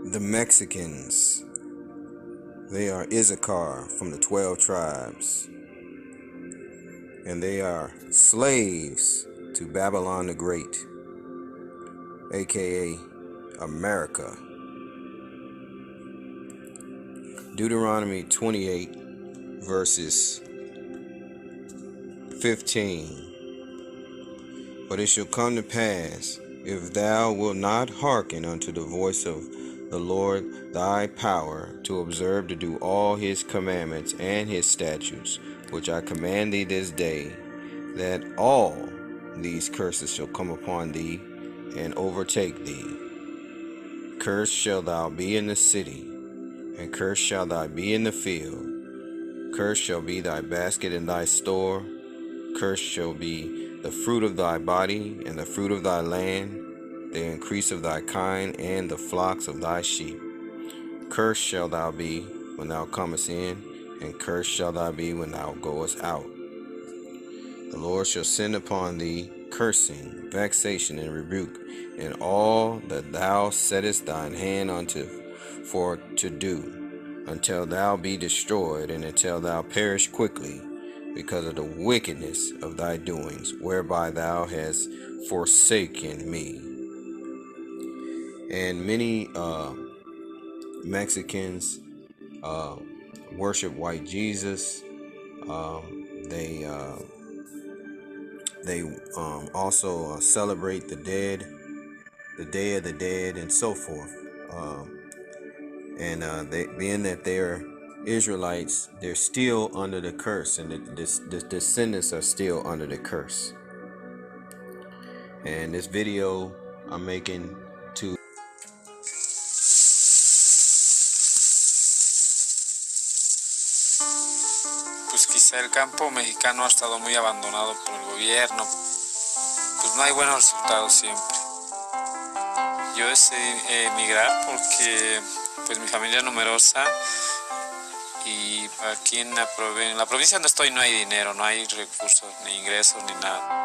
The Mexicans, they are Issachar from the 12 tribes, and they are slaves to Babylon the Great, aka America. Deuteronomy 28 verses 15. But it shall come to pass, if thou wilt not hearken unto the voice of the Lord thy power, to observe to do all his commandments and his statutes, which I command thee this day, that all these curses shall come upon thee and overtake thee. Cursed shalt thou be in the city, and cursed shalt thou be in the field. Cursed shall be thy basket and thy store. Cursed shall be the fruit of thy body, and the fruit of thy land, the increase of thy kind, and the flocks of thy sheep. Cursed shalt thou be when thou comest in, and cursed shalt thou be when thou goest out. The Lord shall send upon thee cursing, vexation, and rebuke, in all that thou settest thine hand unto for to do, until thou be destroyed, and until thou perish quickly, because of the wickedness of thy doings, whereby thou hast forsaken me. And many Mexicans worship white Jesus. They also celebrate the dead, the Day of the Dead, and so forth. Being that they're Israelites, they're still under the curse, and the descendants are still under the curse. And this video I'm making to pues quizá el campo mexicano ha estado muy abandonado por el gobierno, pues no hay buenos resultados siempre. Yo decidí emigrar porque pues mi familia es numerosa y aquí en la provincia donde estoy no hay dinero, no hay recursos, ni ingresos, ni nada.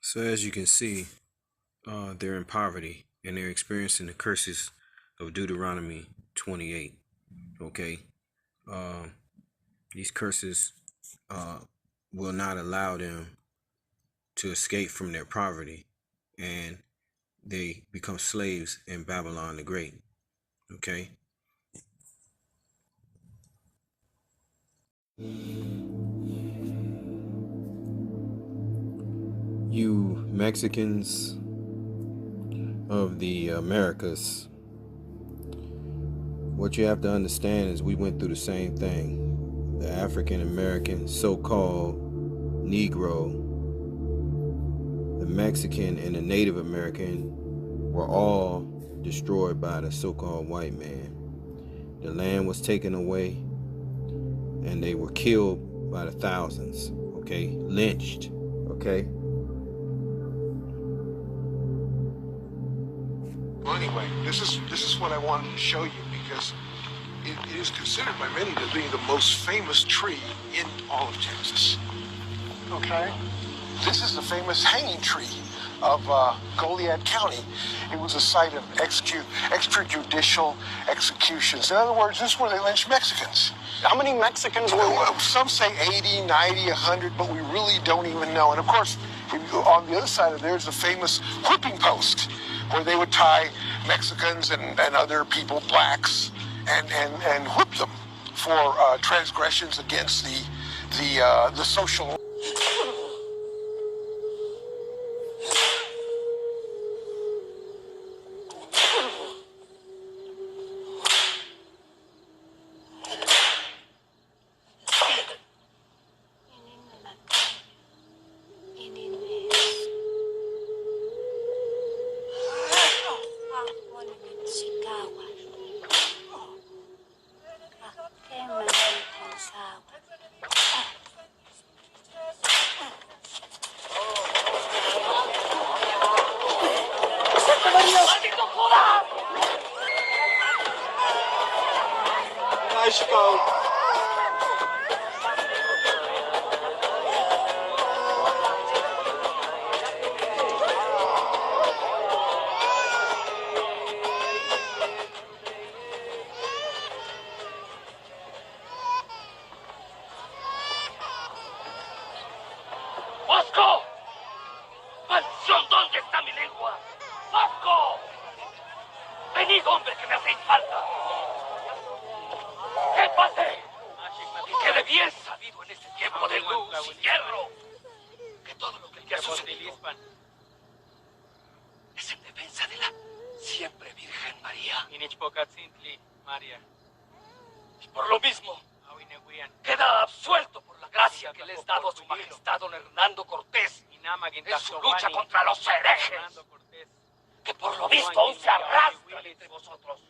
So as you can see, they're in poverty, and they're experiencing the curses of Deuteronomy 28. Okay, these curses will not allow them to escape from their poverty, and they become slaves in Babylon the Great. Okay. You Mexicans of the Americas, what you have to understand is we went through the same thing. The African American, so-called Negro, the Mexican, and the Native American were all destroyed by the so-called white man. The land was taken away, and they were killed by the thousands, okay? Lynched, okay? Well, anyway, this is what I wanted to show you, because it is considered by many to be the most famous tree in all of Texas. Okay? This is the famous hanging tree of Goliad County. It was a site of extrajudicial executions. In other words, this is where they lynched Mexicans. How many Mexicans were there? Some say 80, 90, 100, but we really don't even know. And of course, on the other side of there is the famous whipping post, where they would tie Mexicans and other people, blacks, and whip them for transgressions against the social. ¡Bosco! ¡Maldición! ¿Dónde está mi lengua? ¡Bosco! ¡Venid, hombre, que me hacéis falta! ¿Qué pase? Que de bien sabido en este tiempo de luz y hierro que todo lo que aquí ha sucedido es en defensa de la siempre Virgen María. Y por lo mismo queda absuelto por la gracia que le es dado a su majestad don Hernando Cortés en su lucha contra los herejes, que por lo visto aún se arrastran entre vosotros.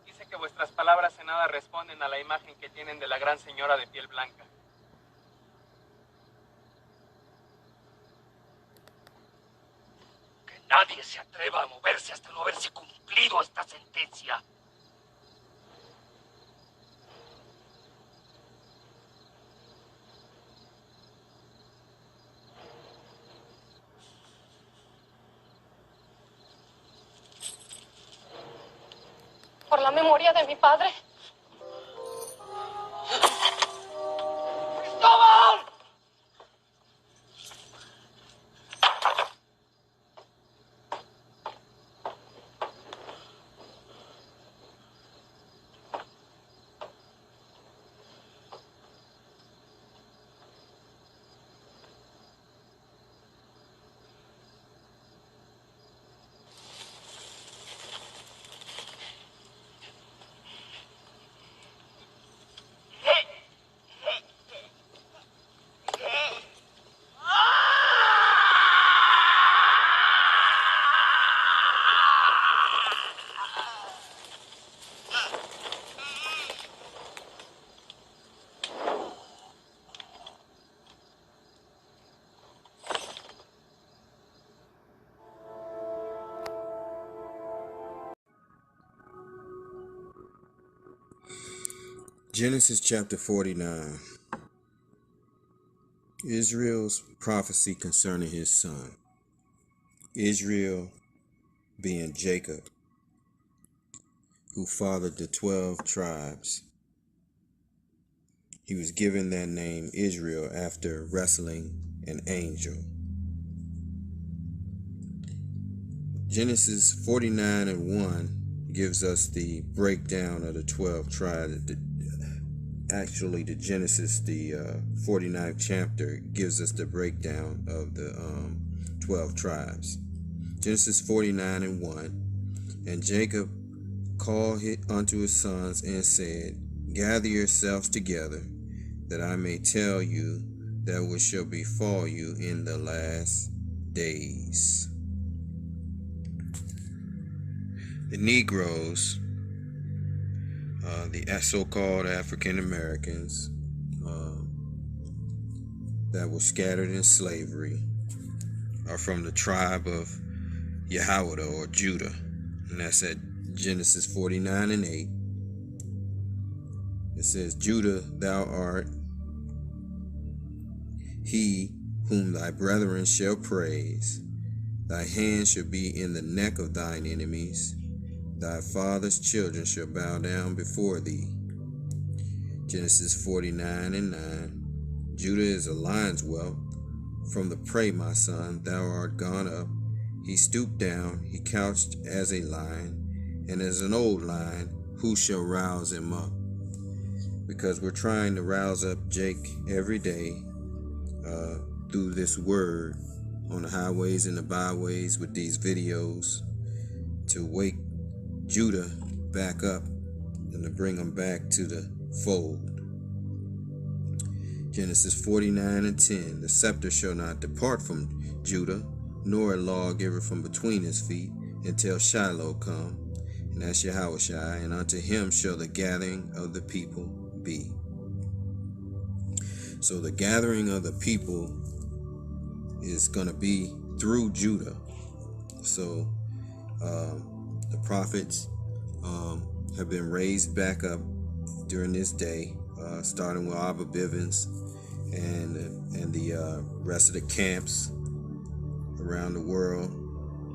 Dice que vuestras palabras en nada responden a la imagen que tienen de la gran señora de piel blanca. Que nadie se atreva a moverse hasta no haberse cumplido esta sentencia. Por la memoria de mi padre. ¡Cristóbal! Genesis chapter 49. Israel's prophecy concerning his son. Israel being Jacob, who fathered the 12 tribes. He was given that name Israel after wrestling an angel. Genesis 49 and 1 gives us the breakdown of the 12 tribes. Actually, the Genesis, the 49th chapter, gives us the breakdown of the 12 tribes. Genesis 49 and 1. And Jacob called unto his sons and said, Gather yourselves together, that I may tell you that which shall befall you in the last days. The Negroes, the so-called African Americans that were scattered in slavery, are from the tribe of Yehudah or Judah, and that's at Genesis 49 and 8. It says, Judah, thou art he whom thy brethren shall praise. Thy hand shall be in the neck of thine enemies. Thy father's children shall bow down before thee. Genesis 49:9. Judah is a lion's whelp. From the prey, my son, thou art gone up. He stooped down, he couched as a lion, and as an old lion, who shall rouse him up? Because we're trying to rouse up Jake every day through this word on the highways and the byways with these videos to wake Judah back up and to bring him back to the fold. Genesis 49:10. The scepter shall not depart from Judah, nor a lawgiver from between his feet, until Shiloh come, and that's Yahushua, and unto him shall the gathering of the people be. So the gathering of the people is going to be through Judah. So the prophets have been raised back up during this day, starting with Abba Bivens and the rest of the camps around the world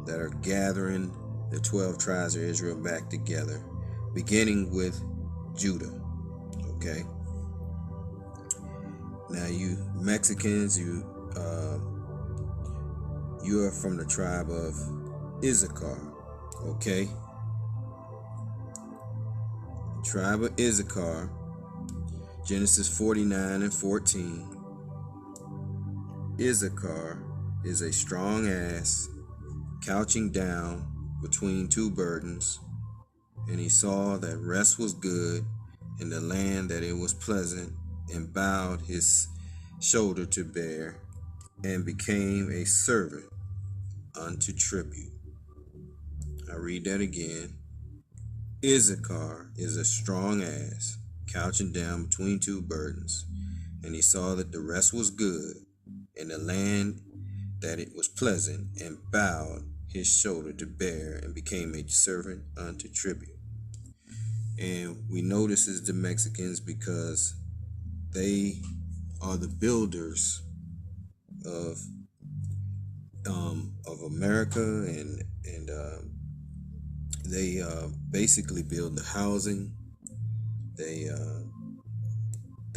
that are gathering the 12 tribes of Israel back together, beginning with Judah. Okay. Now, you Mexicans, you are from the tribe of Issachar. Okay. Tribe of Issachar. Genesis 49:14. Issachar is a strong ass couching down between two burdens, and he saw that rest was good in the land, that it was pleasant, and bowed his shoulder to bear, and became a servant unto tribute. I read that again. Issachar is a strong ass couching down between two burdens, and he saw that the rest was good in the land, that it was pleasant, and bowed his shoulder to bear, and became a servant unto tribute. And we know this is the Mexicans because they are the builders of America, and they basically build the housing. They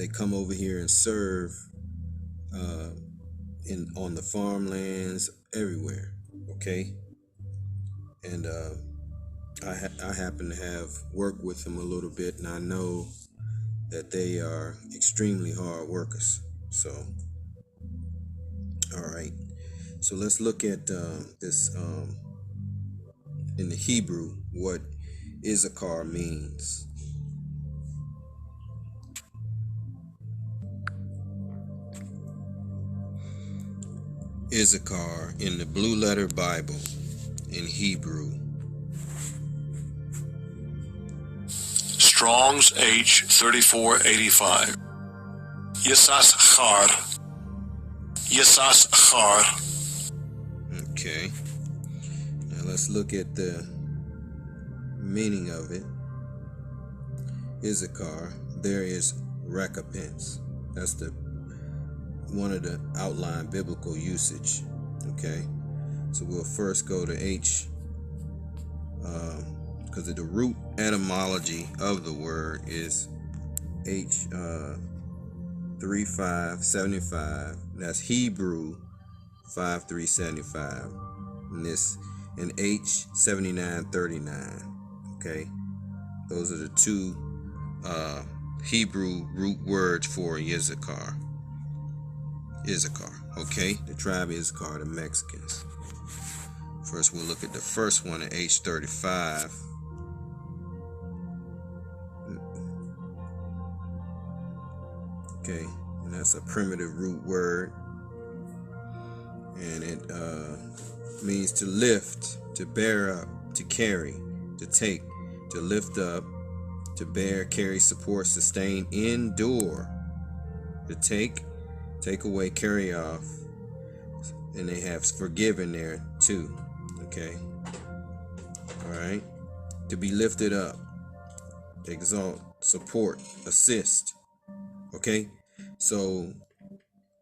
come over here and serve on the farmlands everywhere. Okay, and I happen to have worked with them a little bit, and I know that they are extremely hard workers. So, all right. So let's look at this in the Hebrew, what Issachar means. Issachar in the Blue Letter Bible in Hebrew. Strong's H 3485. Issachar. Issachar. Okay. Now let's look at the meaning of it. Issachar, there is recompense. That's the one of the outline biblical usage. Okay. So we'll first go to H, because the root etymology of the word is H 3575. That's Hebrew 5375. And this in H 7939. Okay, those are the two Hebrew root words for Issachar. Okay, the tribe Issachar, the Mexicans. First, we'll look at the first one in H 35. Okay, and that's a primitive root word, and it means to lift, to bear up, to carry, to take, to lift up, to bear, carry, support, sustain, endure, to take away, carry off, and they have forgiven there too. Okay, all right, to be lifted up, exalt, support, assist. Okay, so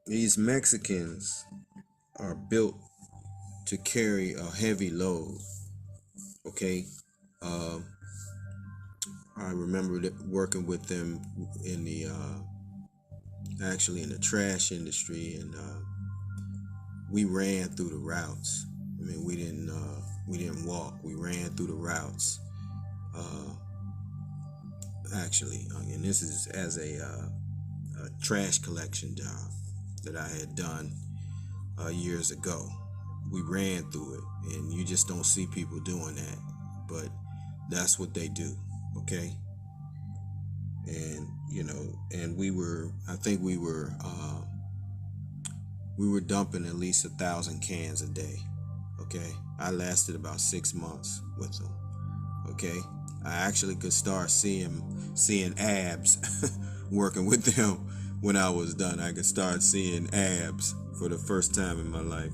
these Mexicans are built to carry a heavy load. Okay, I remember working with them in the actually in the trash industry, and we ran through the routes. I mean, we didn't walk. We ran through the routes. Actually, and this is as a trash collection job that I had done years ago. We ran through it, and you just don't see people doing that, but that's what they do. Okay, and and I think we were dumping at least 1,000 cans a day. Okay, I lasted about 6 months with them. Okay, I actually could start seeing abs working with them when I was done. I could start seeing abs for the first time in my life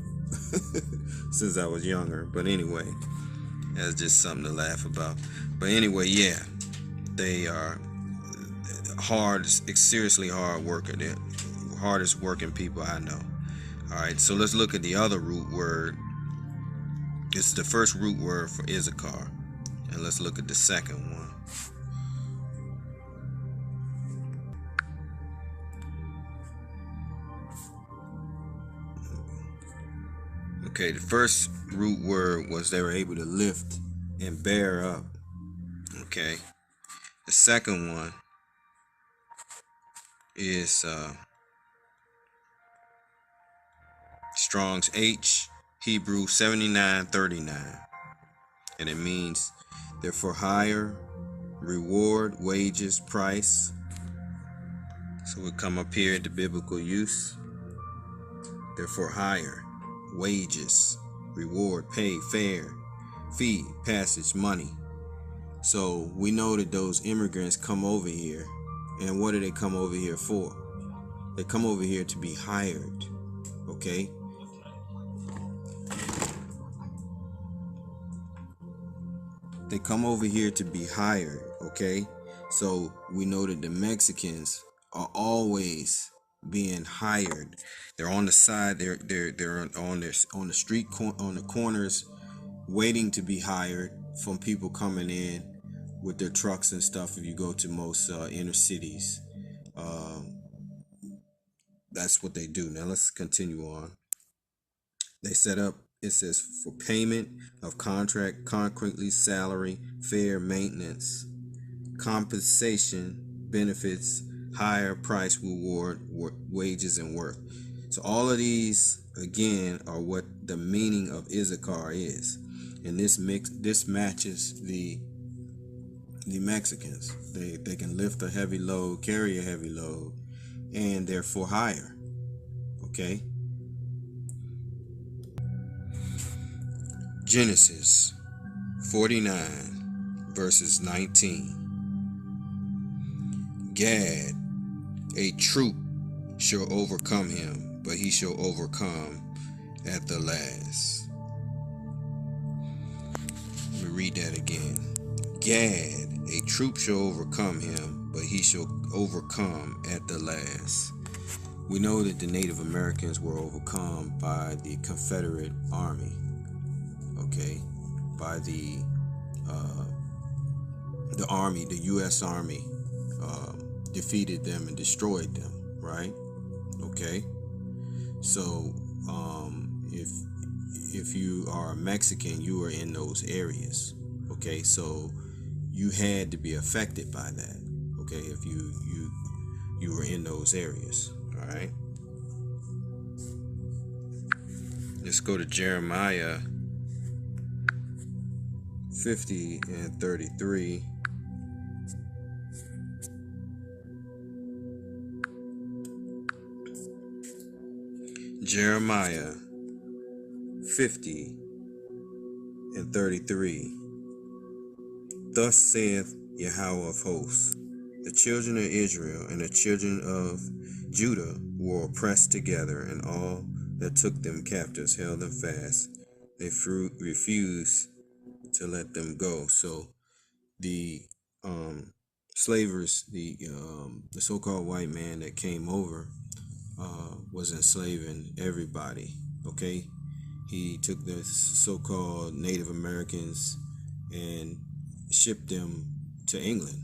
since I was younger. But anyway, that's just something to laugh about. But anyway, yeah, they are hard, seriously hard worker. They're hardest working people I know. All right, so let's look at the other root word. It's the first root word for Issachar, and let's look at the second one. Okay, the first root word was they were able to lift and bear up. Okay, the second one is Strong's H, Hebrew 7939, and it means they're for hire, reward, wages, price. So we come up here at the biblical use. They're for hire, wages, reward, pay, fare, fee, passage, money. So we know that those immigrants come over here, and what do they come over here for? They come over here to be hired. Okay, they come over here to be hired. Okay, so we know that the Mexicans are always being hired. They're on the side. They're on the street on the corners, waiting to be hired from people coming in with their trucks and stuff. If you go to most inner cities, that's what they do. Now let's continue on. They set up, it says, for payment of contract, concretely salary, fare, maintenance, compensation, benefits, higher price, reward, wages, and worth. So all of these, again, are what the meaning of Issachar is. And this matches the Mexicans. They can lift a heavy load, carry a heavy load, and they're for hire. Okay? Genesis 49 verses 19. Gad, a troop shall overcome him, but he shall overcome at the last. Let me read that again. Gad, a troop shall overcome him, but he shall overcome at the last. We know that the Native Americans were overcome by the Confederate Army. Okay, by the Army, the U.S. Army defeated them and destroyed them, right? Okay, so if you are a Mexican, you are in those areas. Okay, so you had to be affected by that. Okay, if you were in those areas. All right, let's go to Jeremiah 50 and 33. Jeremiah 50 and 33. Thus saith Yahweh of hosts, the children of Israel and the children of Judah were oppressed together, and all that took them captives held them fast. They refused to let them go. So the slavers, the so-called white man that came over was enslaving everybody. Okay, he took the so-called Native Americans and shipped them to England.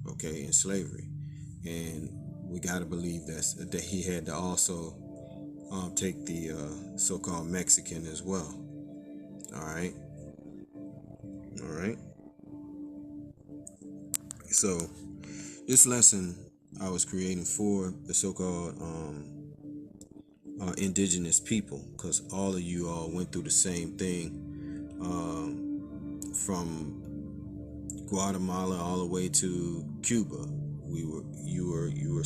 Okay, in slavery, and we got to believe that he had to also take the so-called Mexican as well. All right. So this lesson I was creating for the so-called indigenous people, because all of you all went through the same thing, from Guatemala all the way to Cuba. You were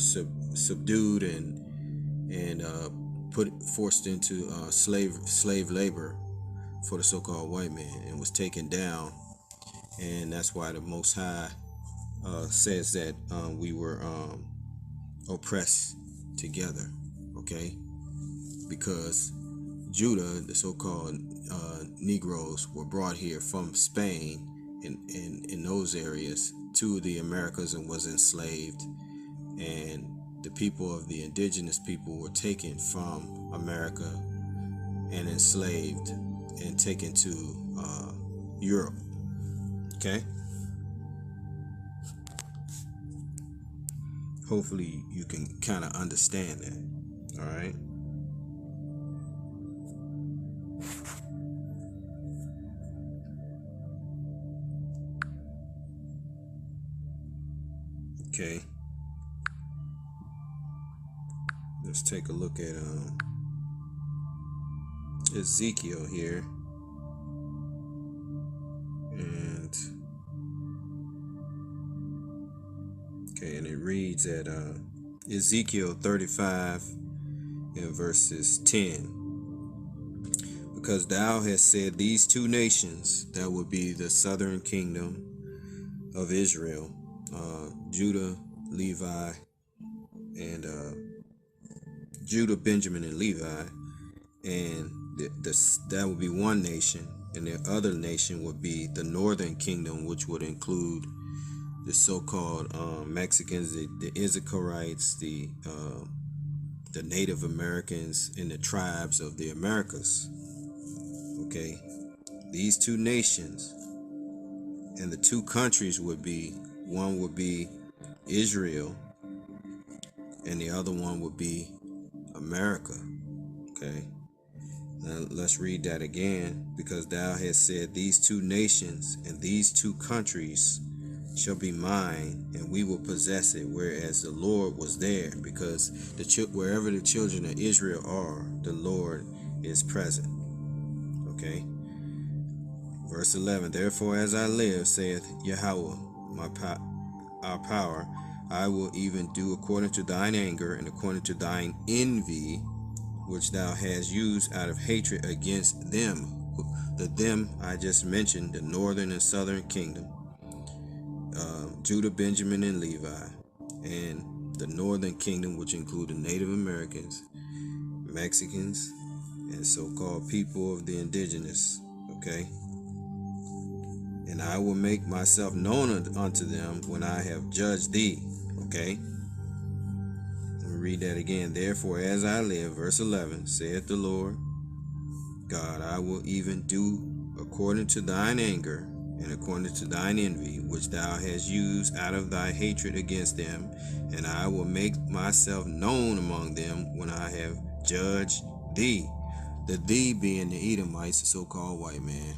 subdued and forced into slave labor for the so-called white man, and was taken down. And that's why the Most High says that we were oppressed together. Okay, because Judah, the so-called Negroes, were brought here from Spain in those areas to the Americas and was enslaved, and the people of the indigenous people were taken from America and enslaved and taken to Europe. Okay, hopefully you can kind of understand that. All right. Okay, let's take a look at Ezekiel here, and it reads at Ezekiel 35 and verses 10. Because thou hast said these two nations, that would be the southern kingdom of Israel, Judah, Levi, and Judah, Benjamin, and Levi, and that would be one nation, and the other nation would be the northern kingdom, which would include the so-called Mexicans, the Issacharites, the Native Americans, and the tribes of the Americas. Okay, these two nations and the two countries would be, one would be Israel and the other one would be America. Okay, now let's read that again. Because thou hast said these two nations and these two countries shall be mine, and we will possess it, whereas the Lord was there. Because wherever the children of Israel are, the Lord is present. Okay, verse 11. Therefore, as I live, saith Yahweh, our power, I will even do according to thine anger and according to thine envy, which thou hast used out of hatred against them. The them I just mentioned, the northern and southern kingdom, Judah, Benjamin, and Levi, and the northern kingdom, which include the Native Americans, Mexicans, and so-called people of the indigenous. Okay, and I will make myself known unto them when I have judged thee. Okay, let me read that again. Therefore, as I live, verse 11, saith the Lord God, I will even do according to thine anger and according to thine envy, which thou hast used out of thy hatred against them, and I will make myself known among them when I have judged thee. The thee being the Edomites, the so-called white man,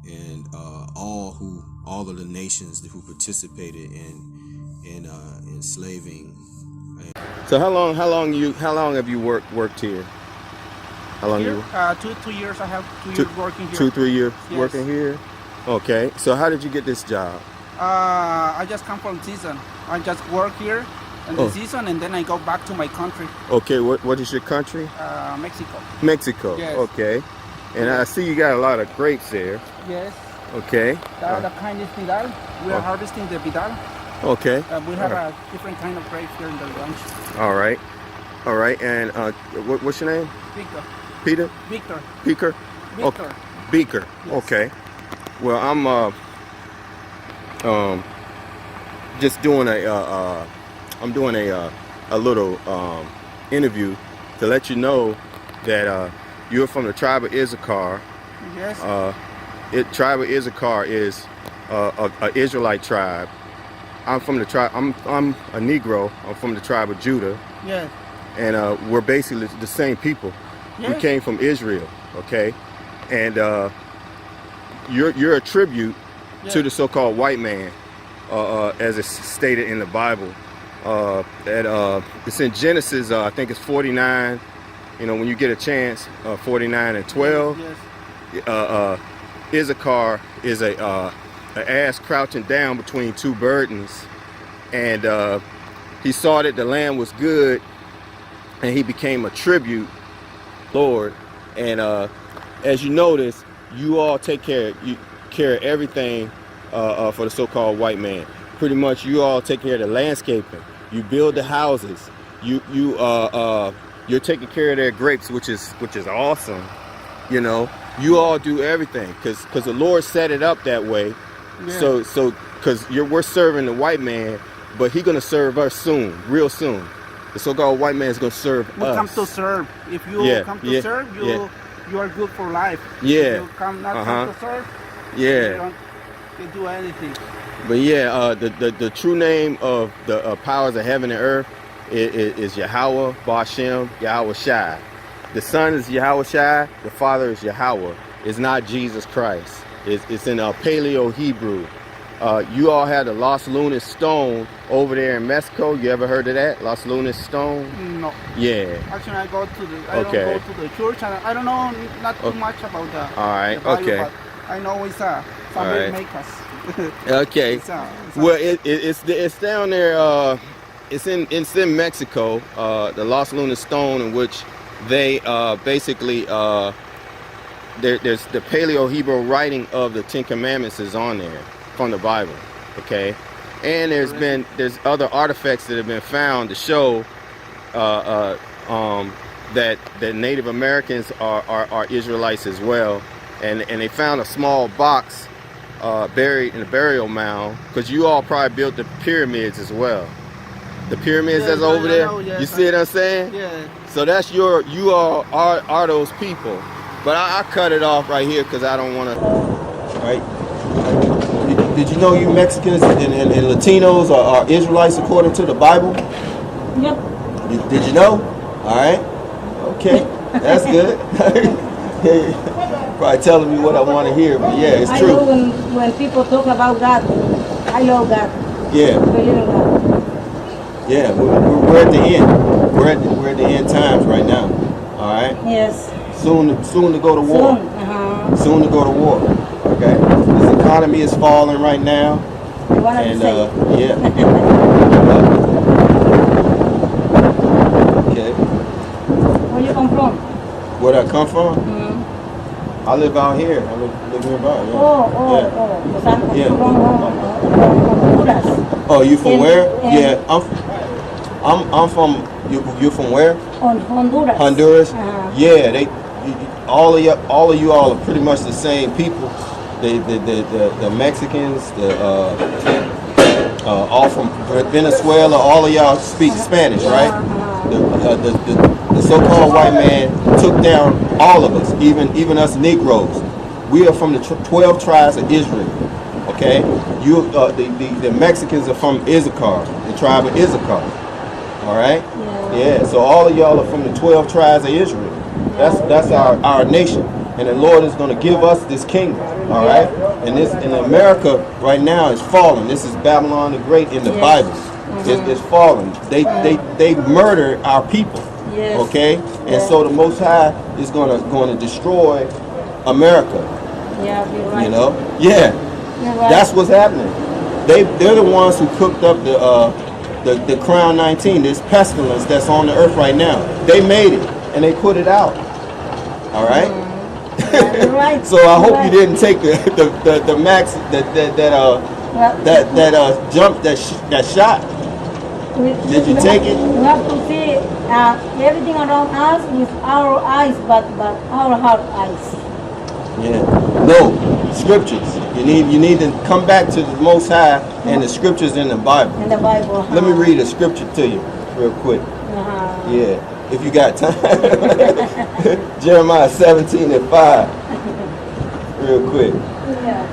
and all of the nations who participated in enslaving. So how long have you worked here? How long here? you? 2 years. I have 2 years working here. 3 years Yes. working here. Okay. So how did you get this job? I just come from season. I just work here in the season, and then I go back to my country. Okay. What is your country? Mexico. Mexico. Yes. Okay. And I see you got a lot of grapes there. Yes. Okay. The kind is Vidal. We are harvesting the Vidal. Okay. We have a different kind of grapes here in the ranch. All right. All right. And what's your name? Victor. Peter? Victor. Beaker? Victor. Okay. Beaker. Yes. Okay. Well, just doing I'm doing a little interview to let you know that you're from the tribe of Issachar. Yes. Tribe of Issachar is a Israelite tribe. I'm from the tribe. I'm a Negro. I'm from the tribe of Judah. Yes. And we're basically the same people. Yes. We came from Israel. Okay, and you're a tribute to the so-called white man, as it's stated in the Bible. It's in Genesis. I think it's 49. You know, when you get a chance, 49 and 12. Yes. Issachar is an ass crouching down between two burdens, and he saw that the land was good, and he became a tribute Lord. And as you notice, you all take care of everything for the so-called white man. Pretty much, you all take care of the landscaping. You build the houses. You're taking care of their grapes, which is awesome. You know, you all do everything because the Lord set it up that way. Yeah. So because we're serving the white man, but he's gonna serve us soon, real soon. The so-called white man is gonna serve us. We come to serve. If you come to serve, you are good for life. Yeah. If you come to serve, you don't do anything. But yeah, the true name of the powers of heaven and earth is Yahweh, Bashem, Yahweh Shai. The Son is Yahweh Shai. The Father is Yahweh. It's not Jesus Christ. It's in Paleo Hebrew. You all had the Los Lunas Stone over there in Mexico. You ever heard of that? Los Lunas Stone? No. Yeah. Actually, I don't go to the church. I don't know not too much about that. All right. Bible, okay. I know it's somebody make us. Okay. Well, it's down there. It's in Mexico. The Los Lunas Stone, in which they basically there's the Paleo Hebrew writing of the Ten Commandments is on there from the Bible. Okay. And there's other artifacts that have been found to show that Native Americans are Israelites as well, and they found a small box buried in a burial mound, because you all probably built the pyramids as well. The pyramids that's over there. You see what I'm saying? Yeah. So that's you all are those people. But I cut it off right here because I don't want to. Right. Did you know you Mexicans and Latinos are Israelites according to the Bible? Yep. Did you know? All right. Okay. That's good. Probably telling me what I want to hear, but yeah, it's true. I know when people talk about God, I love God. Yeah. Believe in God. Yeah, we're at the end. We're at the end times right now. All right. Yes. Soon to go to war. Soon to go to war. Okay. This economy is falling right now. And yeah. Okay. Where you come from? Where I come from? I live out here. I live nearby. Yeah. Oh. Yeah. From Honduras. Oh, you from where? Yeah, I'm from. You're from where? Honduras. Honduras. Yeah, all of you all are pretty much the same people. The Mexicans, all from Venezuela. All of y'all speak Spanish, right? The so-called white man took down all of us, even us Negroes. We are from the 12 tribes of Israel. Okay, the Mexicans are from Issachar, the tribe of Issachar. All right. Yeah. So all of y'all are from the 12 tribes of Israel. That's our nation, and the Lord is going to give us this kingdom. All right. And America right now is falling. This is Babylon the Great in the Bible. It's falling. They murder our people. Okay. And so the Most High is going to destroy America. Yeah, you're right. You know. Yeah. Right. That's what's happening. They're the ones who cooked up the Crown 19, this pestilence that's on the earth right now. They made it and they put it out. All right. Yeah, right. So I hope you didn't take the max that jump that shot. Did you take it? We have to see everything around us with our eyes, but our heart eyes. Yeah. No, scriptures. You need to come back to the Most High and the scriptures in the Bible. In the Bible. Let me read a scripture to you real quick. Yeah, if you got time. Jeremiah 17:5. Real quick. Yeah.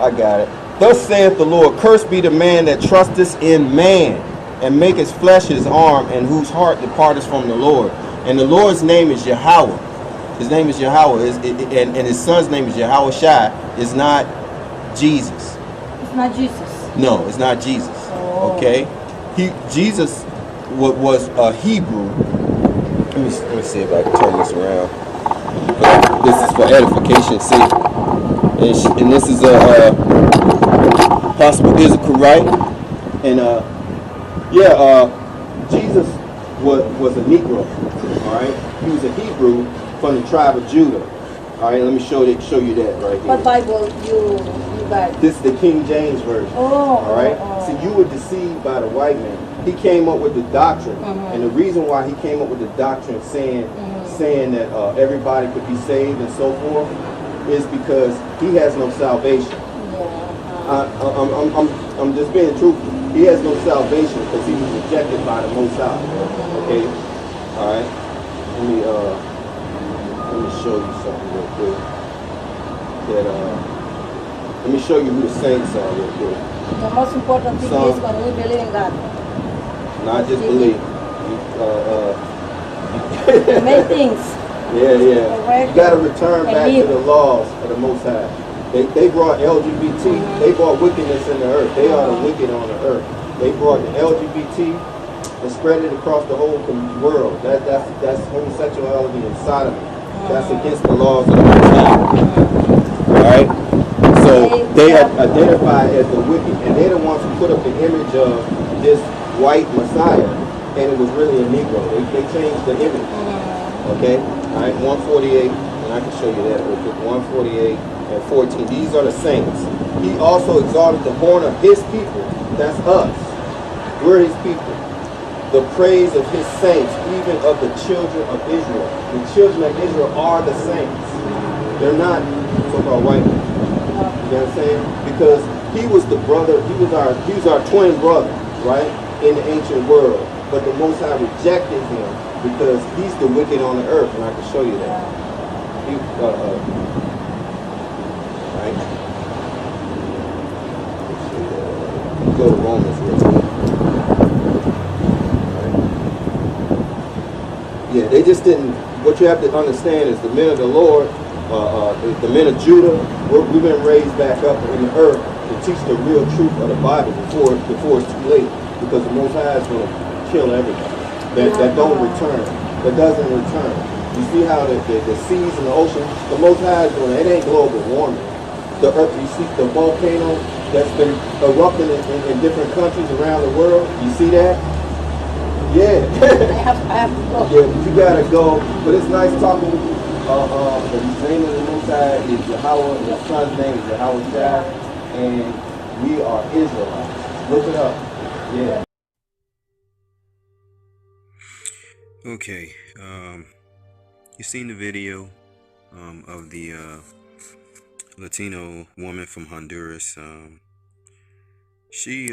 I got it. Thus saith the Lord, cursed be the man that trusteth in man, and maketh flesh his arm, and whose heart departeth from the Lord. And the Lord's name is Yahweh. His name is Yahweh, and his son's name is Yahweh Shai. It's not Jesus. It's not Jesus. No, it's not Jesus. Oh. Okay? Jesus was a Hebrew. Let me see if I can turn this around. This is for edification's sake. And this is a possible Issachar, and Jesus was a Negro. All right, he was a Hebrew from the tribe of Judah. All right, let me show you that right here. What Bible you got? This is the King James version. All right. See, you were deceived by the white man. He came up with the doctrine, and the reason why he came up with the doctrine saying that everybody could be saved and so forth is because he has no salvation. I'm just being truthful. He has no salvation because he was rejected by the Most High. Okay. All right. Let me show you something real quick. Let me show you who the saints are real quick. The most important thing is when we believe in God. Not just believe. Many things. Yeah. You got to return back to the laws of the Most High. They brought LGBT. They brought wickedness in the earth. They are the wicked on the earth. They brought the LGBT and spread it across the whole world. That's homosexuality and sodomy. That's against the laws of the Most High. All right. So they are identified as the wicked, and they're the ones who put up the image of this white Messiah, and it was really a Negro. They changed the image. Okay. All right. 148, and I can show you that real quick. 148 and 14. These are the saints. He also exalted the horn of his people. That's us. We're his people. The praise of his saints, even of the children of Israel. The children of Israel are the saints. They're not so-called white men. You know what I'm saying? Because he was the brother, he was our twin brother, right? In the ancient world. But the Most High rejected him because he's the wicked on the earth, and I can show you that. Right? Go to Romans real quick. Yeah, they just didn't. What you have to understand is the men of the Lord, the men of Judah, we've been raised back up in the earth to teach the real truth of the Bible before it's too late, because the Most High is going to kill everybody that don't return, that doesn't return. You see how the seas and the ocean, the Most High is doing it. It ain't global warming. The earth, you see the volcano that's been erupting in different countries around the world. You see that? Yeah. I have to go. Yeah, but you gotta go. But it's nice talking with you. The name of the Most High is Yahweh, and his son's name is Yahweh Shai, and we are Israelites. Look it up. Yeah. Okay. You seen the video of the Latino woman from Honduras. She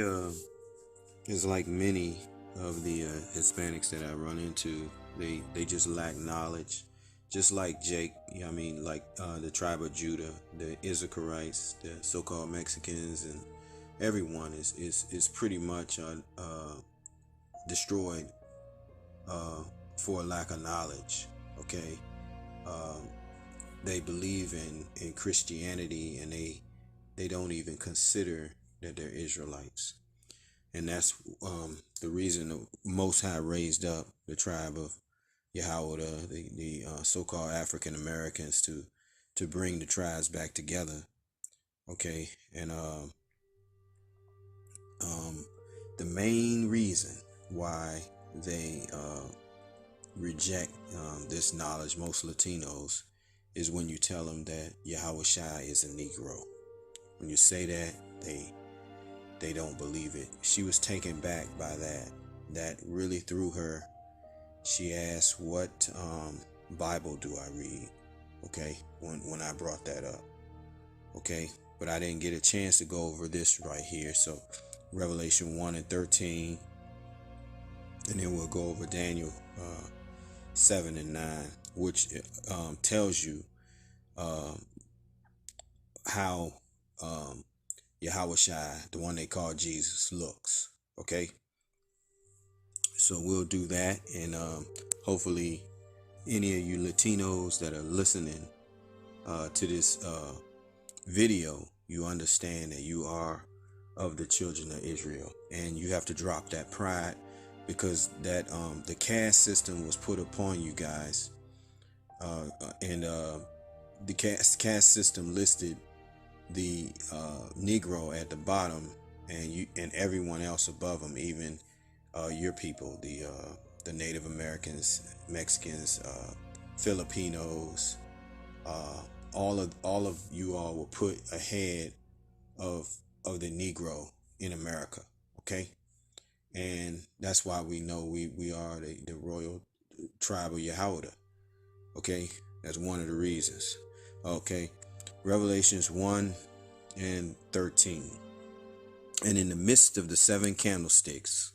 is like many of the Hispanics that I run into. They just lack knowledge, just like Jake. I mean, like the tribe of Judah, the Issacharites, the so-called Mexicans, and everyone is pretty much destroyed for lack of knowledge. Okay. They believe in Christianity, and they don't even consider that they're Israelites. And that's the reason the Most High raised up the tribe of Yahweh, the so-called African Americans, to bring the tribes back together. Okay, and the main reason why they reject this knowledge, most Latinos, is when you tell them that Yahweh Shai is a Negro. When you say that, they don't believe it. She was taken back by that. That really threw her. She asked, what Bible do I read? okay, when I brought that up. Okay, but I didn't get a chance to go over this right here. So Revelation 1 and 13, and then we'll go over Daniel 7 and 9, which tells you how Yahushua, the one they call Jesus, looks. Okay, so we'll do that, and hopefully any of you Latinos that are listening to this video, you understand that you are of the children of Israel, and you have to drop that pride, because that the caste system was put upon you guys, and the caste system listed the Negro at the bottom, and everyone else above them, even your people, the Native Americans, Mexicans, Filipinos, all of you all were put ahead of the Negro in America. Okay, and that's why we know we are the royal tribe of Yahweh. Okay, that's one of the reasons. Okay, Revelations 1 and 13. And in the midst of the 7 candlesticks,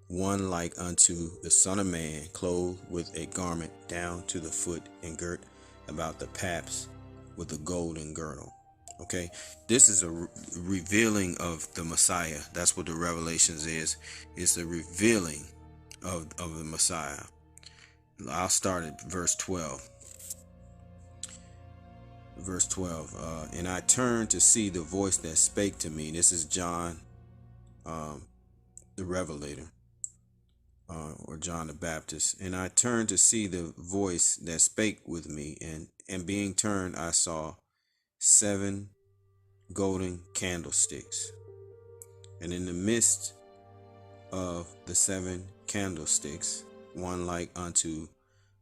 one like unto the Son of Man, clothed with a garment down to the foot, and girt about the paps with a golden girdle. Okay, this is a revealing of the Messiah. That's what the Revelations is. It's the revealing of the Messiah. I'll start at verse 12. Verse 12. And I turned to see the voice that spake to me. This is John, the Revelator, or John the Baptist. And I turned to see the voice that spake with me, and being turned, I saw 7 golden candlesticks, and in the midst of the 7 candlesticks, one like unto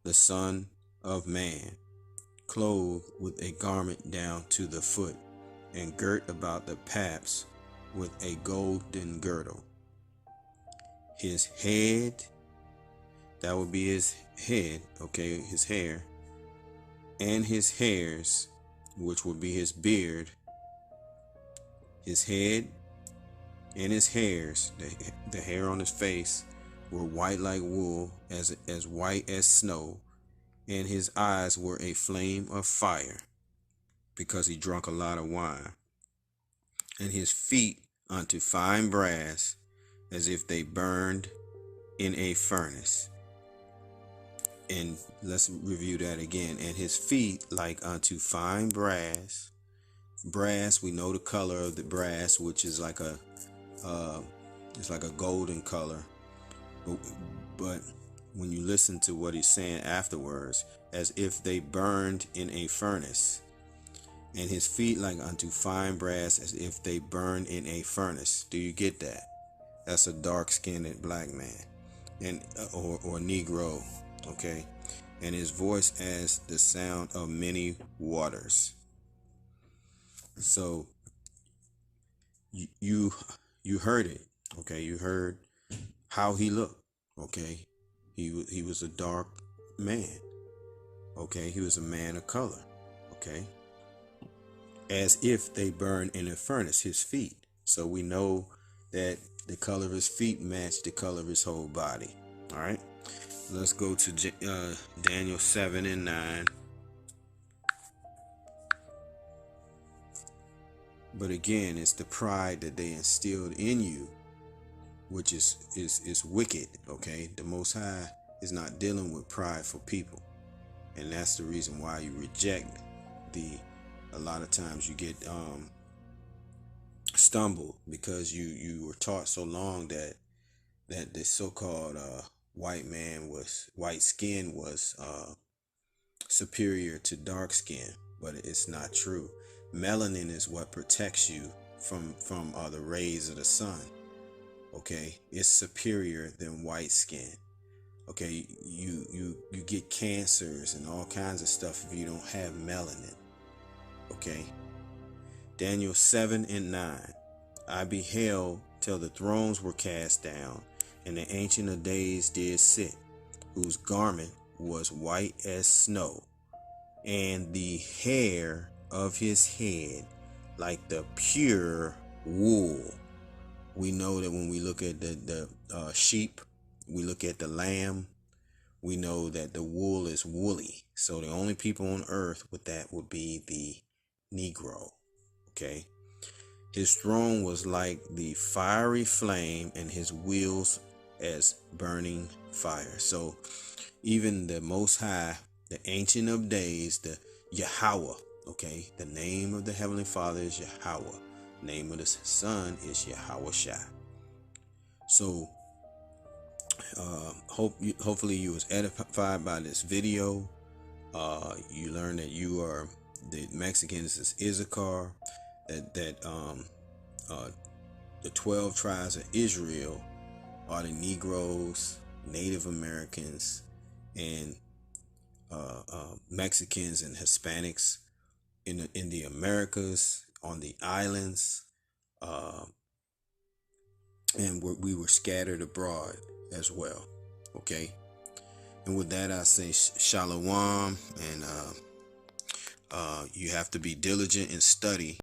the Son of Man, clothed with a garment down to the foot, and girt about the paps with a golden girdle. His head, that would be his head, okay, his hair, and his hairs, which would be his beard, his head and his hairs, the hair on his face, were white like wool, as white as snow, and his eyes were a flame of fire, because he drank a lot of wine, and his feet unto fine brass, as if they burned in a furnace. And let's review that again. And his feet like unto fine brass. Brass, we know the color of the brass, which is like it's like a golden color. But when you listen to what he's saying afterwards, as if they burned in a furnace. And his feet like unto fine brass, as if they burned in a furnace. Do you get that? That's a dark-skinned black man, and or Negro, okay? And his voice as the sound of many waters. So you heard it, okay? You heard how he looked, okay? He was a dark man, okay? He was a man of color, okay? As if they burned in a furnace, his feet. So we know that the color of his feet matched the color of his whole body. All right, let's go to Daniel 7 and 9. But again, it's the pride that they instilled in you, which is wicked. Okay, the Most High is not dealing with prideful people, and that's the reason why you reject a lot of times you get stumbled, because you were taught so long that the so-called white skin was superior to dark skin, but it's not true. Melanin is what protects you from the rays of the sun. Okay, it's superior than white skin. Okay, you get cancers and all kinds of stuff if you don't have melanin. Okay, Daniel 7 and 9. I beheld till the thrones were cast down, and the Ancient of Days did sit, whose garment was white as snow, and the hair of his head like the pure wool. We know that when we look at the sheep, we look at the lamb, we know that the wool is woolly. So the only people on earth with that would be the Negro. Okay. His throne was like the fiery flame, and his wheels as burning fire. So even the Most High, the Ancient of Days, the Yahweh, okay, the name of the Heavenly Father is Yahweh. Name of the Son is Yahweh Shai. So hopefully you was edified by this video. You learned that the Mexicans is Issachar, that the 12 tribes of Israel are the Negroes, Native Americans, and Mexicans and Hispanics in the Americas, on the islands, and we were scattered abroad as well. Okay, and with that I say shalom, and you have to be diligent and study